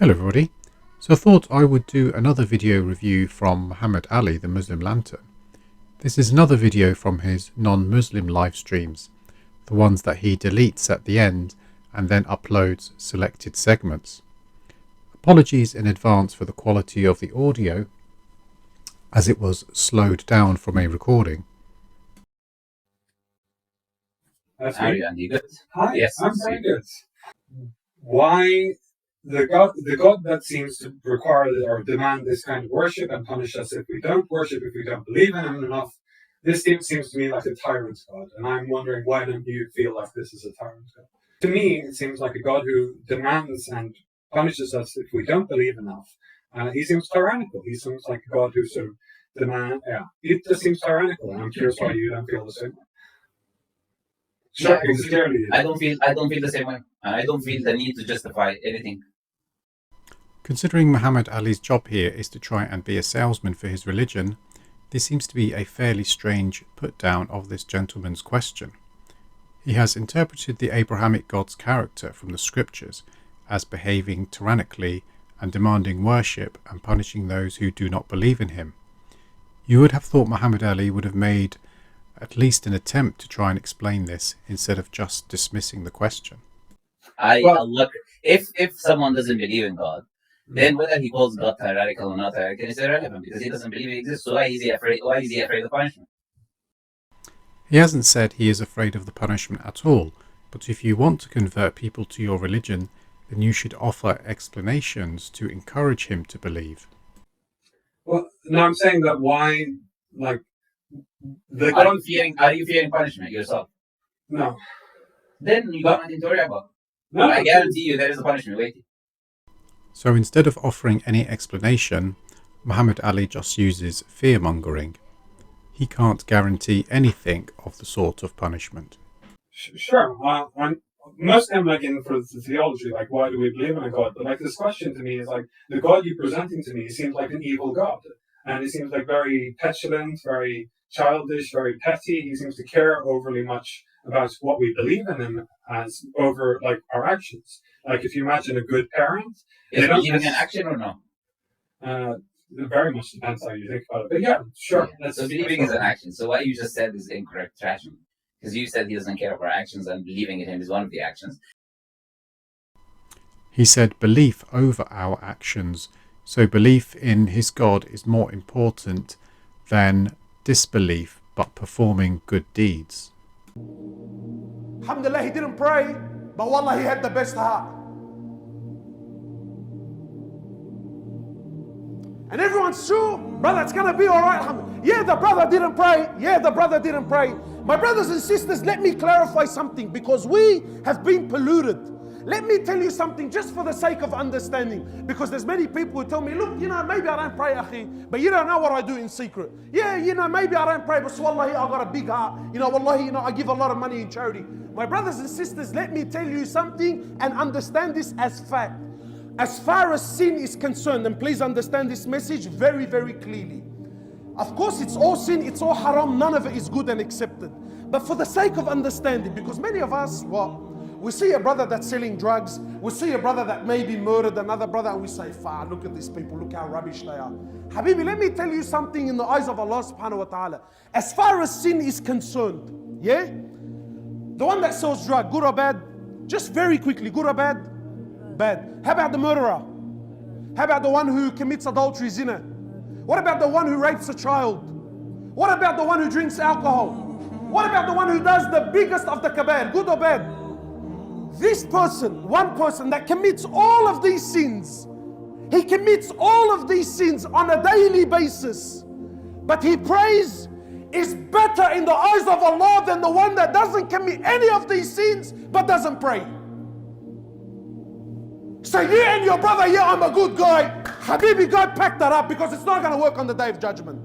Hello everybody. So I thought I would do another video review from Muhammad Ali, the Muslim Lantern. This is another video from his non-Muslim live streams, the ones that he deletes at the end and then uploads selected segments. Apologies in advance for the quality of the audio, as it was slowed down from a recording. That's How are you, Andy? Good? Hi, yes, I'm very good. Why the God that seems to require or demand this kind of worship and punish us if we don't worship, if we don't believe in him enough, this seems to me like a tyrant God. And I'm wondering, why don't you feel like this is a tyrant God? To me, it seems like a God who demands and punishes us if we don't believe enough. He seems tyrannical. He seems like a God who sort of it just seems tyrannical. And I'm curious why you don't feel the same way. Sure, I don't feel the same way. I don't feel the need to justify anything. Considering Muhammad Ali's job here is to try and be a salesman for his religion, this seems to be a fairly strange put down of this gentleman's question. He has interpreted the Abrahamic God's character from the scriptures as behaving tyrannically and demanding worship and punishing those who do not believe in him. You would have thought Muhammad Ali would have made at least an attempt to try and explain this instead of just dismissing the question. Look, if someone doesn't believe in God, then whether he calls God tyrannical or not tyrannical is irrelevant, because he doesn't believe he exists. So why is he afraid of punishment? He hasn't said he is afraid of the punishment at all, but if you want to convert people to your religion, then you should offer explanations to encourage him to believe. Well, no, I'm saying that why, like, are you fearing punishment yourself? No. Then you got nothing to worry about. No, I guarantee you there is a punishment waiting. So instead of offering any explanation, Muhammad Ali just uses fear-mongering. He can't guarantee anything of the sort of punishment. Sure. Mostly I'm like in for the theology, like why do we believe in a God? But like this question to me is like, the God you're presenting to me seems like an evil God. And he seems like very petulant, very childish, very petty. He seems to care overly much about what we believe in him as over like our actions. Like if you imagine a good parent, is believing in action or no? It very much depends how you think about it. But yeah, sure. Yeah. So believing is an action. So what you just said is incorrect trashing. Because you said he doesn't care about our actions and believing in him is one of the actions. He said belief over our actions. So belief in his God is more important than disbelief, but performing good deeds. Alhamdulillah, he didn't pray, but wallah, he had the best heart. And everyone's sure, brother, it's going to be all right. Yeah, the brother didn't pray. Yeah, the brother didn't pray. My brothers and sisters, let me clarify something, because we have been polluted. Let me tell you something just for the sake of understanding, because there's many people who tell me, look, maybe I don't pray, akhi, but you don't know what I do in secret. Yeah, maybe I don't pray, but wallahi, I got a big heart. Wallahi, I give a lot of money in charity. My brothers and sisters, let me tell you something and understand this as fact. As far as sin is concerned, and please understand this message very, very clearly. Of course, it's all sin, it's all haram, none of it is good and accepted. But for the sake of understanding, because many of us, we see a brother that's selling drugs, we see a brother that maybe murdered another brother, and we say, look at these people, look how rubbish they are. Habibi, let me tell you something in the eyes of Allah subhanahu wa ta'ala. As far as sin is concerned, yeah? The one that sells drugs, good or bad? Just very quickly, good or bad? Bad. How about the murderer? How about the one who commits adultery, zina? What about the one who rapes a child? What about the one who drinks alcohol? What about the one who does the biggest of the kabair, good or bad? This person, one person that commits all of these sins, he commits all of these sins on a daily basis, but he prays, is better in the eyes of Allah than the one that doesn't commit any of these sins but doesn't pray. So you and your brother, yeah, I'm a good guy. Habibi, God packed that up, because it's not going to work on the day of judgment.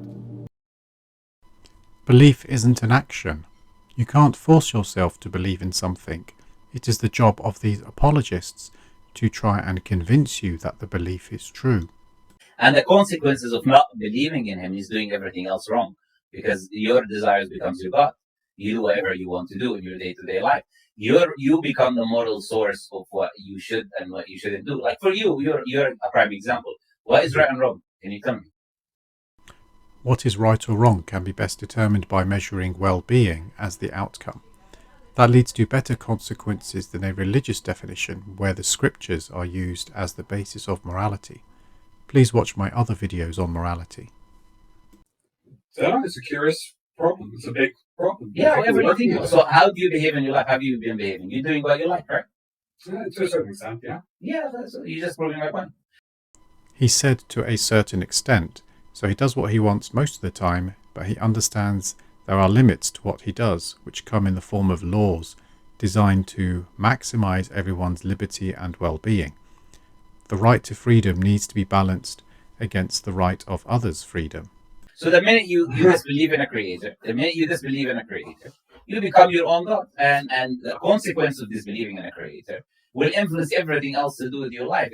Belief isn't an action. You can't force yourself to believe in something. It is the job of these apologists to try and convince you that the belief is true. And the consequences of not believing in him is doing everything else wrong, because your desires becomes your God. You do whatever you want to do in your day-to-day life. You become the moral source of what you should and what you shouldn't do. Like for you, you're a prime example. What is right and wrong? Can you tell me? What is right or wrong can be best determined by measuring well-being as the outcome. That leads to better consequences than a religious definition where the scriptures are used as the basis of morality. Please watch my other videos on morality. So it's a curious problem. It's a big problem. Yeah, whatever you think. So how do you behave in your life? How have you been behaving? You're doing what you like, right? To a certain extent, yeah. Yeah, you're just proving my point. He said to a certain extent, so he does what he wants most of the time, but he understands there are limits to what he does, which come in the form of laws designed to maximize everyone's liberty and well-being. The right to freedom needs to be balanced against the right of others' freedom. So the minute you disbelieve in a creator, you become your own God. And the consequence of disbelieving in a creator will influence everything else to do with your life.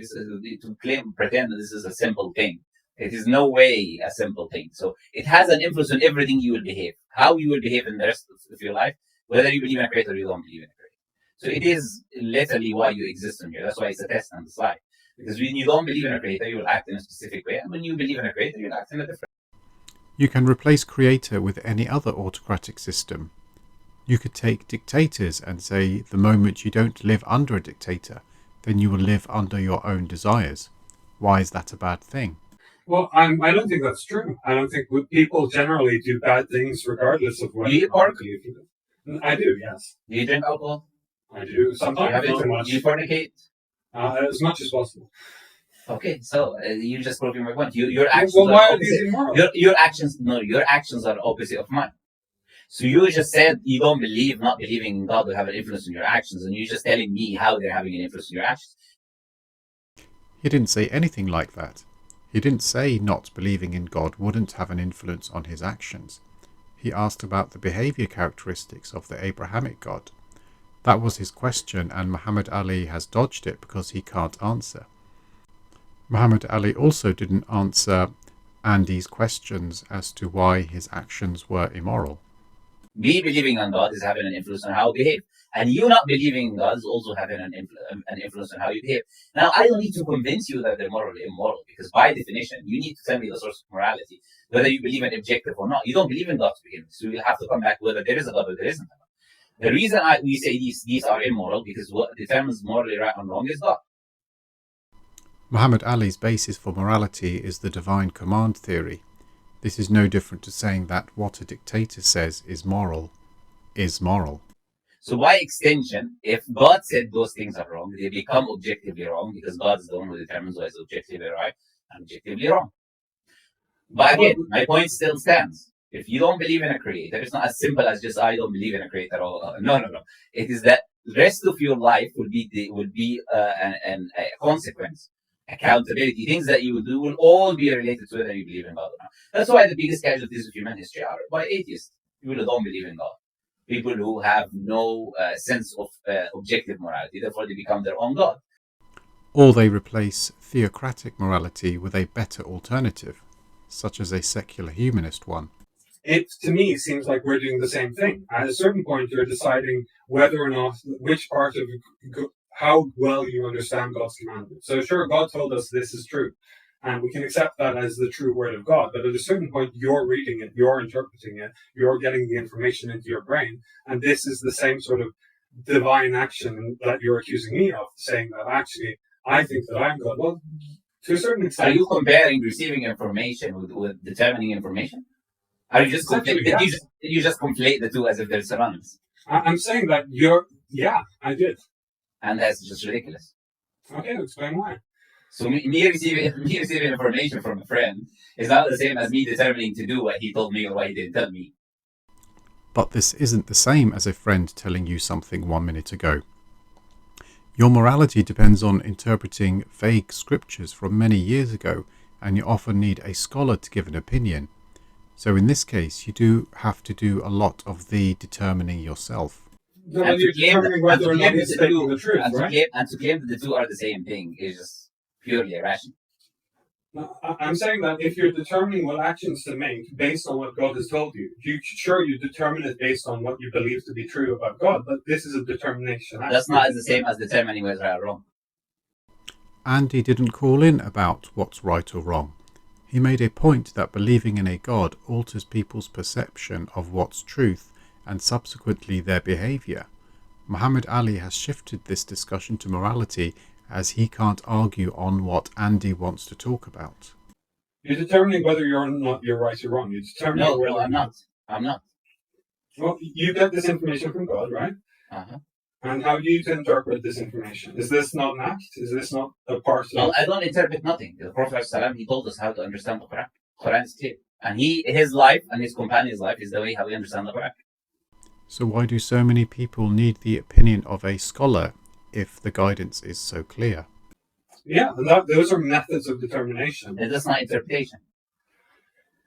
Pretend that this is a simple thing. It is no way a simple thing. So it has an influence on everything you will behave, how you will behave in the rest of your life, whether you believe in a creator or you don't believe in a creator. So it is literally why you exist on here. That's why it's a test on the slide. Because when you don't believe in a creator, you will act in a specific way. And when you believe in a creator, you'll act in a different way. You can replace creator with any other autocratic system. You could take dictators and say the moment you don't live under a dictator, then you will live under your own desires. Why is that a bad thing? Well, I don't think that's true. I don't think people generally do bad things regardless of what. Do you pork? I do, yes. Do you drink alcohol? I do. Sometimes not too much. Do you fornicate? As much as possible. Okay, so you just proving my point. Your actions. Well, why are these immoral? Your actions are the opposite of mine. So you just said you don't believe, not believing in God will have an influence on your actions, and you're just telling me how they're having an influence on your actions. He didn't say anything like that. He didn't say not believing in God wouldn't have an influence on his actions. He asked about the behavior characteristics of the Abrahamic God. That was his question, and Muhammad Ali has dodged it because he can't answer. Muhammad Ali also didn't answer Andy's questions as to why his actions were immoral. Me believing in God is having an influence on how I behave. And you not believing in God is also having an influence on how you behave. Now, I don't need to convince you that they're morally immoral, because by definition, you need to tell me the source of morality, whether you believe in objective or not. You don't believe in God to begin with, so you'll have to come back whether there is a God or there isn't a God. The reason we say these are immoral, because what determines morally right and wrong is God. Muhammad Ali's basis for morality is the divine command theory. This is no different to saying that what a dictator says is moral, is moral. So by extension, if God said those things are wrong, they become objectively wrong, because God is the one who determines what is objectively right and objectively wrong. But again, my point still stands. If you don't believe in a creator, it's not as simple as just I don't believe in a creator. No. It is that the rest of your life would be a consequence. Accountability, things that you will do will all be related to whether you believe in God or not. That's why the biggest casualties of human history are by atheists, people who don't believe in God, people who have no sense of objective morality, therefore they become their own God. Or they replace theocratic morality with a better alternative, such as a secular humanist one. It, to me, seems like we're doing the same thing. At a certain point, you're deciding whether or not, which part of how well you understand God's commandments. So sure, God told us this is true, and we can accept that as the true word of God, but at a certain point, you're reading it, you're interpreting it, you're getting the information into your brain, and this is the same sort of divine action that you're accusing me of, saying that actually, I think that I'm God. Well, to a certain extent... Are you comparing receiving information with determining information? Are you just did you just conflate the two as if they're synonymous? I'm saying that I did. And that's just ridiculous. Okay, explain why. So me receiving information from a friend is not the same as me determining to do what he told me or what he didn't tell me. But this isn't the same as a friend telling you something 1 minute ago. Your morality depends on interpreting vague scriptures from many years ago, and you often need a scholar to give an opinion. So in this case, you do have to do a lot of the determining yourself. No, and you're determining whether or not it's speaking the truth, right? And to claim that the two are the same thing is just purely irrational. No, I'm saying that if you're determining what actions to make based on what God has told you, you determine it based on what you believe to be true about God, but this is a determination. That's not the same as determining whether right or wrong. Andy didn't call in about what's right or wrong. He made a point that believing in a God alters people's perception of what's truth and subsequently their behaviour. Muhammad Ali has shifted this discussion to morality as he can't argue on what Andy wants to talk about. You're determining whether you're right or wrong. You're determining No, I'm not. I'm not. Well, you get this information from God, right? Uh-huh. And how do you interpret this information? Is this not an act? Is this not a part of... Well, I don't interpret nothing. The Prophet ﷺ, he told us how to understand the Quran. Quran is clear. And his life and his companion's life is the way how we understand the Quran. So why do so many people need the opinion of a scholar if the guidance is so clear? Yeah, and those are methods of determination. And that's not interpretation.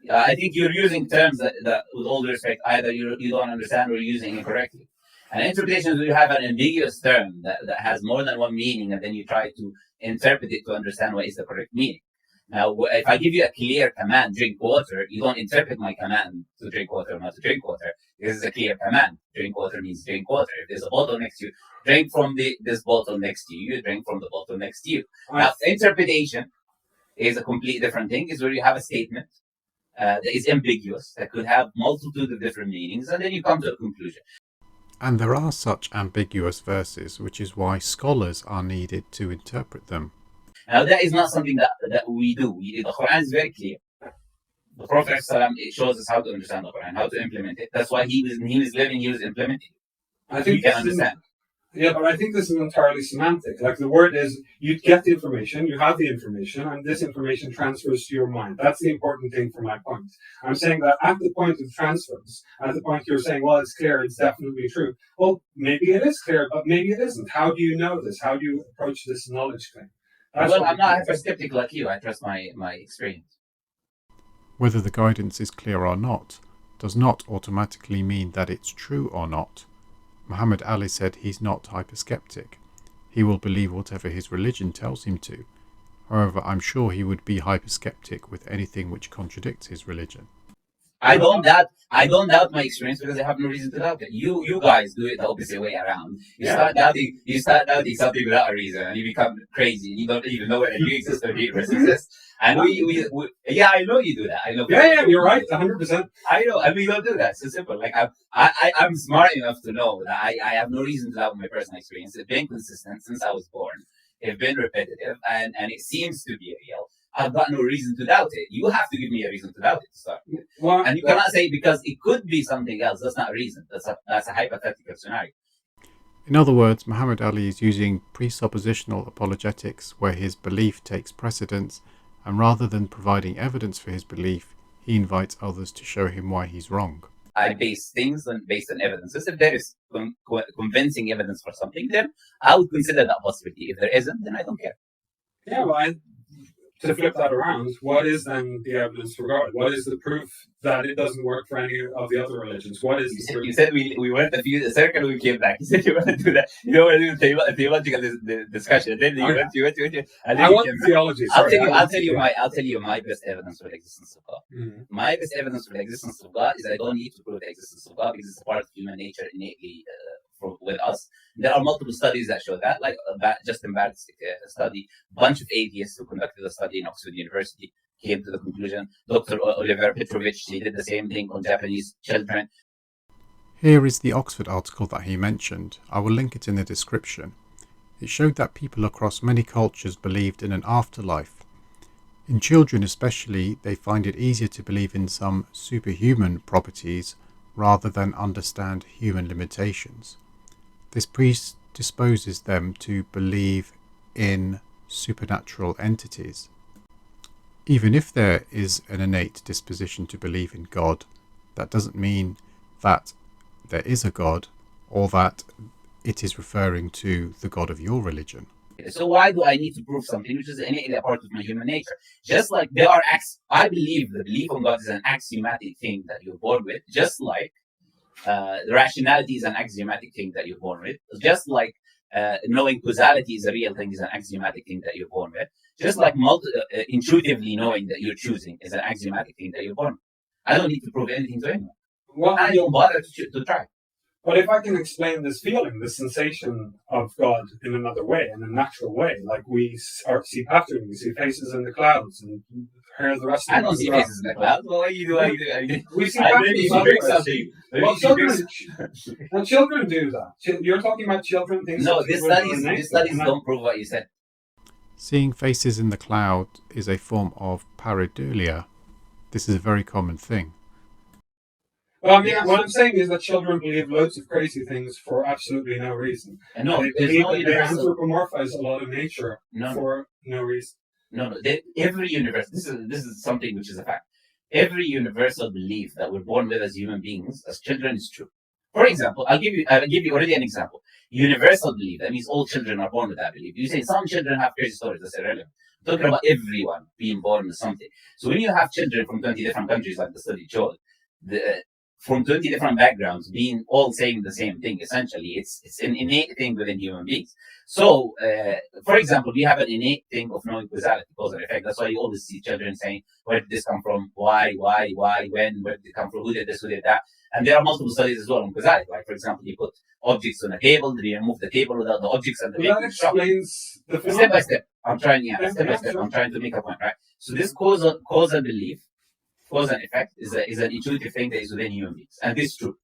I think you're using terms that with all due respect, either you don't understand or you're using incorrectly. And interpretation is when you have an ambiguous term that has more than one meaning, and then you try to interpret it to understand what is the correct meaning. Now, if I give you a clear command, drink water, you don't interpret my command to drink water or not to drink water. This is a clear command. Drink water means drink water. If there's a bottle next to you, drink from this bottle next to you, drink from the bottle next to you. Now, interpretation is a completely different thing. It's where you have a statement that is ambiguous, that could have multitude of different meanings, and then you come to a conclusion. And there are such ambiguous verses, which is why scholars are needed to interpret them. Now, that is not something that we do. The Quran is very clear. The Prophet ﷺ, it shows us how to understand the Quran, how to implement it. That's why he was living, he was implementing it. I think you can understand. Yeah, but I think this is entirely semantic. Like, the word is, you get the information, you have the information, and this information transfers to your mind. That's the important thing for my point. I'm saying that at the point of transfers, at the point you're saying, well, it's clear, it's definitely true. Well, maybe it is clear, but maybe it isn't. How do you know this? How do you approach this knowledge claim? Well, I'm not hyper-skeptic like you. I trust my experience. Whether the guidance is clear or not does not automatically mean that it's true or not. Muhammad Ali said he's not hyper-skeptic. He will believe whatever his religion tells him to. However, I'm sure he would be hyper-skeptic with anything which contradicts his religion. I don't doubt my experience because I have no reason to doubt it. You guys do it the opposite way around. You start doubting something without a reason, and you become crazy. You don't even know whether you exist or the universe exists. And we I know you do that. I know. Yeah, you're right, 100%. I know, and we don't do that. It's so simple. Like I'm smart enough to know that I have no reason to doubt my personal experience. It's been consistent since I was born. It's been repetitive, and it seems to be real. I've got no reason to doubt it. You have to give me a reason to doubt it to start with. Well, and you cannot say because it could be something else. That's not a reason. That's a hypothetical scenario. In other words, Muhammad Ali is using presuppositional apologetics where his belief takes precedence, and rather than providing evidence for his belief, he invites others to show him why he's wrong. I base things based on evidence. If there is convincing evidence for something, then I would consider that possibility. If there isn't, then I don't care. Yeah, well, to flip that around, what is then the evidence for God? What is the proof that it doesn't work for any of the other religions? What is the proof? You said we went a circle, we came back. You said you want to do that. You don't want to do a theological discussion. And then you went. And then I want theology. Sorry, I'll tell you my best evidence for the existence of God. Mm-hmm. My best evidence for the existence of God is I don't need to prove the existence of God because it's part of human nature innately with us. There are multiple studies that show that, like Justin Barrett's study. A bunch of atheists who conducted a study in Oxford University came to the conclusion. Dr. Oliver Petrovich, he did the same thing on Japanese children. Here is the Oxford article that he mentioned. I will link it in the description. It showed that people across many cultures believed in an afterlife. In children especially, they find it easier to believe in some superhuman properties rather than understand human limitations. This predisposes them to believe in supernatural entities. Even if there is an innate disposition to believe in God, that doesn't mean that there is a God or that it is referring to the God of your religion. So why do I need to prove something which is innately a part of my human nature? Just like there are I believe the belief on God is an axiomatic thing that you're born with, just like the rationality is an axiomatic thing that you're born with. Just like knowing causality is a real thing, is an axiomatic thing that you're born with. Just like intuitively knowing that you're choosing is an axiomatic thing that you're born with. I don't need to prove anything to anyone. Well, I don't bother to try. but if I can explain this feeling, this sensation of God in another way, in a natural way, like we see patterns, we see faces in the clouds, and hear the rest of I don't see faces in the clouds. Well, what are you doing? We see Maybe you patterns drink otherwise. something. Well, children do that. You're talking about children. Things No, that these children are studies innate, don't prove what you said. Seeing faces in the cloud is a form of pareidolia. This is a very common thing. Well, I mean, what I'm saying is that children believe loads of crazy things for absolutely no reason. And no, They there's believe no that they universal. anthropomorphize a lot of nature for no reason. No. Every universe. This is something which is a fact. Every universal belief that we're born with as human beings, as children, is true. For example, I'll give you already an example. Universal belief. That means all children are born with that belief. You say some children have crazy stories. That's irrelevant. I'm talking about everyone being born with something. So when you have children from 20 different countries, like the study showed, from 20 different backgrounds, being all saying the same thing, essentially, it's an innate thing within human beings. So, for example, we have an innate thing of knowing causality, cause and effect. That's why you always see children saying, where did this come from? Why, when, where did it come from? Who did this, who did that? And there are multiple studies as well on causality. Like, for example, you put objects on a table, then you remove the table without the objects, and the Well, that explains the phenomenon. step by step. I'm trying to make a point, right? So this causal belief, cause and effect, is an intuitive thing that is within human beings, and this is true.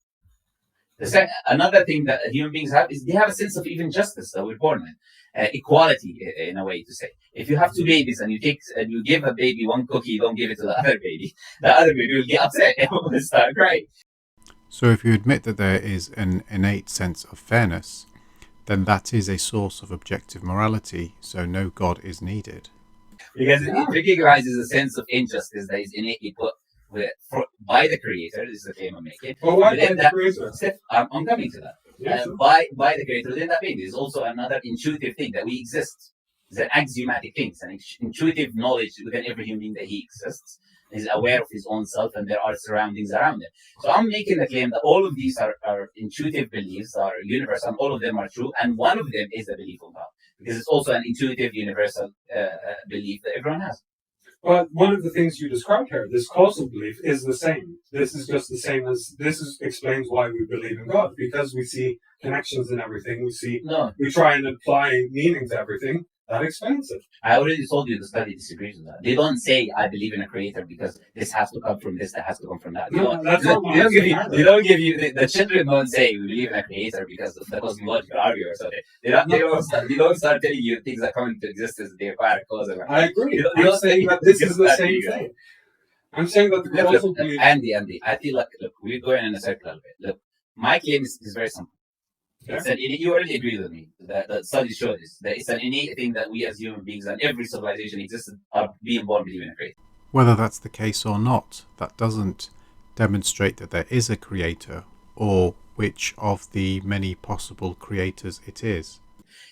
Another thing that human beings have is they have a sense of even justice that we're born with, equality in a way to say. If you have two babies and you give a baby one cookie, you don't give it to the other baby will get upset and will start crying. So if you admit that there is an innate sense of fairness, then that is a source of objective morality, so no God is needed. Because it recognizes a sense of injustice that is innately put by the creator. This is the claim I'm making. Well, why by the creator? I'm coming to that. Yes. By the creator, then that baby is also another intuitive thing that we exist. It's an axiomatic thing. It's an intuitive knowledge within every human being that he exists. He's aware of his own self, and there are surroundings around him. So I'm making the claim that all of these are intuitive beliefs, are universal, and all of them are true. And one of them is the belief of God, because it's also an intuitive, universal belief that everyone has. But one of the things you described here, this causal belief, is the same. This is just the same as explains why we believe in God, because we see connections in everything. We try and apply meaning to everything. That explains it. I already told you the study disagrees with that. They don't say I believe in a creator because this has to come from this, that has to come from that. They don't give you the children don't say we believe in a creator because of the cosmological argument or something. They don't start telling you things that come into existence, they require a cause. I agree. I'm saying that this is the same thing. I'm saying that the causal belief. Andy, I feel like we're going in a circle a bit. Look, my claim is very simple. Yeah. You already agree with me that studies show this. That it's an innate thing that we as human beings and every civilization existed are being born believing in a creator. Whether that's the case or not, that doesn't demonstrate that there is a creator or which of the many possible creators it is.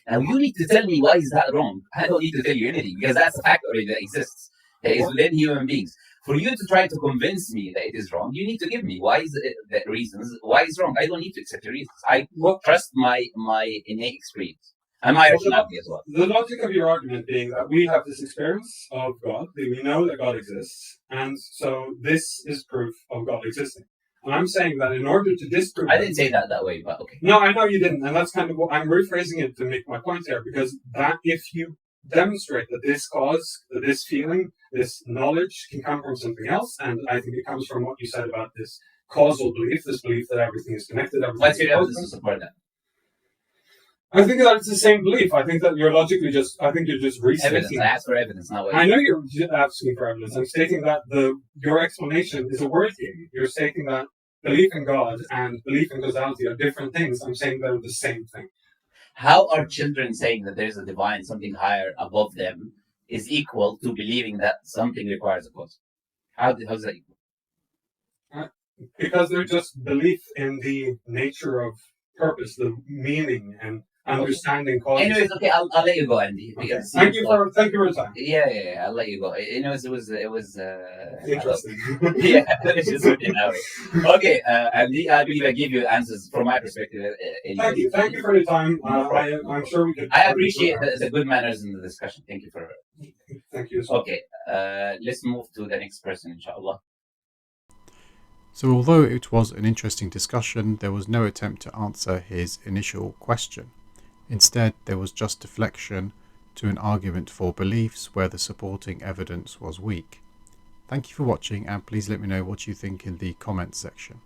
Now you need to tell me why is that wrong. I don't need to tell you anything because that's a fact already that exists. That is within human beings. For you to try to convince me that it is wrong, you need to give me why is the reasons. Why is wrong? I don't need to accept your reasons. I trust my innate experience and my rationality as well. The logic of your argument being that we have this experience of God, that we know that God exists, and so this is proof of God existing. And I'm saying that in order to disprove... I didn't say that way, but okay. No, I know you didn't, and that's kind of what I'm rephrasing it to make my point here, because that if you demonstrate that this cause, that this feeling, this knowledge can come from something else, and I think it comes from what you said about this causal belief, this belief that everything is connected. What's your evidence to support that? I think that it's the same belief. I think that you're logically you're just restating. Evidence. I ask for evidence, not what I know you're asking for evidence. I'm stating that your explanation is a word game. You're stating that belief in God and belief in causality are different things. I'm saying they're the same thing. How are children saying that there's a divine, something higher above them, is equal to believing that something requires a cause? How's that equal? Because they're just belief in the nature of purpose, the meaning, and understanding causes. Anyways, okay, I'll let you go, Andy. Okay. Thank you for your time. Yeah, I'll let you go. Anyways, it was Interesting. yeah, it's just now. Okay, Andy, I believe I gave you answers from my perspective. Thank you for your time. I'm sure we could. I appreciate the good manners in the discussion. Thank you for. Thank you. Well. Okay, let's move to the next person, inshallah. So although it was an interesting discussion, there was no attempt to answer his initial question. Instead, there was just deflection to an argument for beliefs where the supporting evidence was weak. Thank you for watching, and please let me know what you think in the comments section.